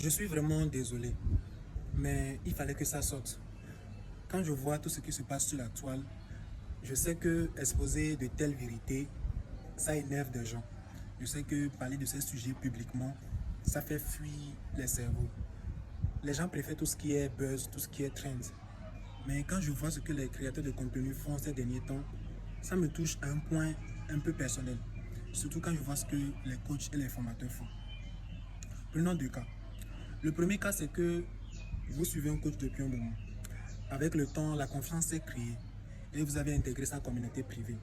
Je suis vraiment désolé, mais il fallait que ça sorte. Quand je vois tout ce qui se passe sur la toile, je sais que exposer de telles vérités, ça énerve des gens. Je sais que parler de ces sujets publiquement, ça fait fuir les cerveaux. Les gens préfèrent tout ce qui est buzz, tout ce qui est trend. Mais quand je vois ce que les créateurs de contenu font ces derniers temps, ça me touche à un point un peu personnel. Surtout quand je vois ce que les coachs et les formateurs font. Prenons deux cas. Le premier cas, c'est que vous suivez un coach depuis un moment. Avec le temps, la confiance s'est créée et vous avez intégré sa communauté privée.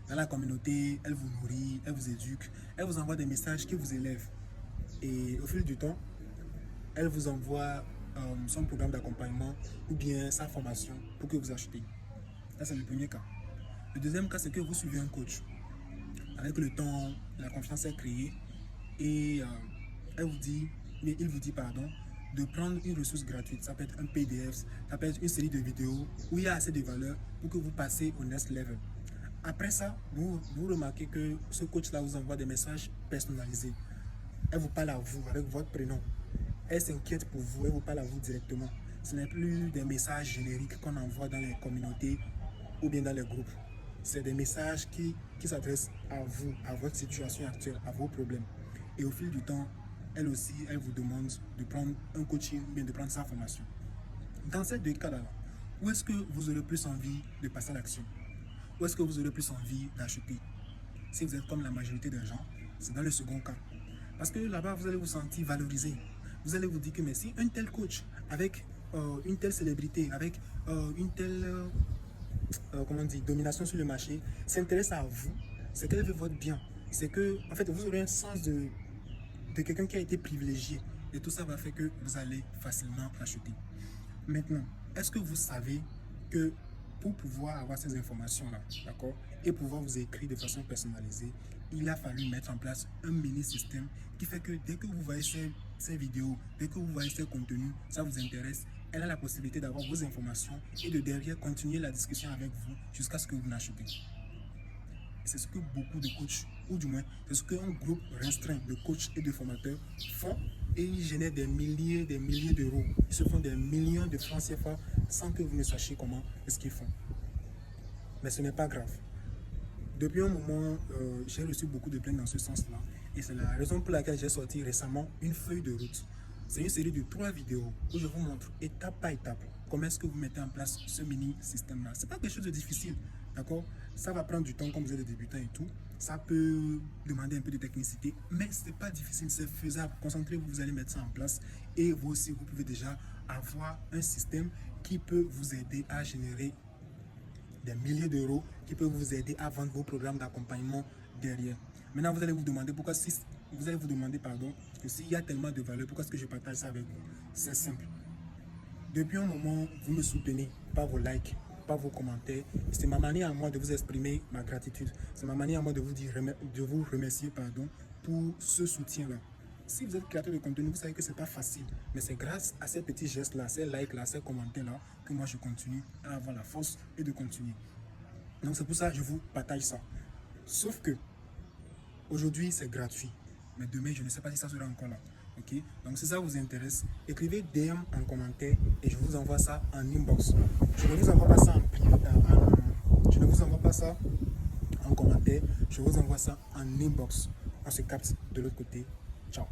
Dans la communauté, elle vous nourrit, elle vous éduque, elle vous envoie des messages qui vous élèvent. Et au fil du temps, elle vous envoie son programme d'accompagnement ou bien sa formation pour que vous achetiez. Ça, c'est le premier cas. Le deuxième cas, c'est que vous suivez un coach. Avec le temps, la confiance est créée et elle vous dit, mais il vous dit, pardon, de prendre une ressource gratuite. Ça peut être un PDF, ça peut être une série de vidéos où il y a assez de valeur pour que vous passez au next level. Après ça, vous remarquez que ce coach-là vous envoie des messages personnalisés. Elle vous parle à vous avec votre prénom. Elle s'inquiète pour vous, elle vous parle à vous directement. Ce n'est plus des messages génériques qu'on envoie dans les communautés ou bien dans les groupes. C'est des messages qui s'adressent à vous, à votre situation actuelle, à vos problèmes. Et au fil du temps, elle aussi, elle vous demande de prendre un coaching ou bien de prendre sa formation. Dans ces deux cas-là, où est-ce que vous aurez plus envie de passer à l'action? Où est-ce que vous aurez plus envie d'acheter? Si vous êtes comme la majorité des gens, c'est dans le second cas. Parce que là-bas, vous allez vous sentir valorisé. Vous allez vous dire que mais si un tel coach, avec une telle célébrité, avec une telle comment dire, domination sur le marché, s'intéresse à vous, c'est qu'elle veut votre bien. C'est que, en fait, vous aurez un sens de quelqu'un qui a été privilégié. Et tout ça va faire que vous allez facilement acheter. Maintenant, est-ce que vous savez que pour pouvoir avoir ces informations-là, d'accord, et pouvoir vous écrire de façon personnalisée, il a fallu mettre en place un mini-système qui fait que dès que vous voyez ces vidéos, dès que vous voyez ces contenus, ça vous intéresse, elle a la possibilité d'avoir vos informations et de derrière continuer la discussion avec vous jusqu'à ce que vous n'achetez. C'est ce que beaucoup de coachs, ou du moins, c'est ce qu'un groupe restreint de coachs et de formateurs font et ils génèrent des milliers d'euros. Ils se font des millions de francs CFA sans que vous ne sachiez comment est-ce qu'ils font. Mais ce n'est pas grave. Depuis un moment, j'ai reçu beaucoup de plaintes dans ce sens-là et c'est la raison pour laquelle j'ai sorti récemment une feuille de route. C'est une série de 3 vidéos où je vous montre étape par étape comment est-ce que vous mettez en place ce mini-système-là. Ce n'est pas quelque chose de difficile, d'accord? Ça va prendre du temps comme vous êtes des débutants et tout. Ça peut demander un peu de technicité, mais ce n'est pas difficile, c'est faisable. Concentrez-vous, vous allez mettre ça en place et vous aussi, vous pouvez déjà avoir un système qui peut vous aider à générer des milliers d'euros, qui peut vous aider à vendre vos programmes d'accompagnement derrière. Maintenant, vous allez vous demander pourquoi, que s'il y a tellement de valeur, pourquoi est-ce que je partage ça avec vous? C'est simple. Depuis un moment, vous me soutenez par vos likes, par vos commentaires. C'est ma manière à moi de vous exprimer ma gratitude. C'est ma manière à moi de vous remercier pour ce soutien-là. Si vous êtes créateur de contenu, vous savez que ce n'est pas facile. Mais c'est grâce à ces petits gestes-là, ces likes-là, ces commentaires-là, que moi je continue à avoir la force et de continuer. Donc c'est pour ça que je vous partage ça. Sauf que aujourd'hui c'est gratuit. Mais demain, je ne sais pas si ça sera encore là. Ok? Donc si ça vous intéresse, écrivez DM en commentaire et je vous envoie ça en inbox. Je ne vous envoie pas ça en privé, je ne vous envoie pas ça en commentaire, je vous envoie ça en inbox. On se capte de l'autre côté. Ciao.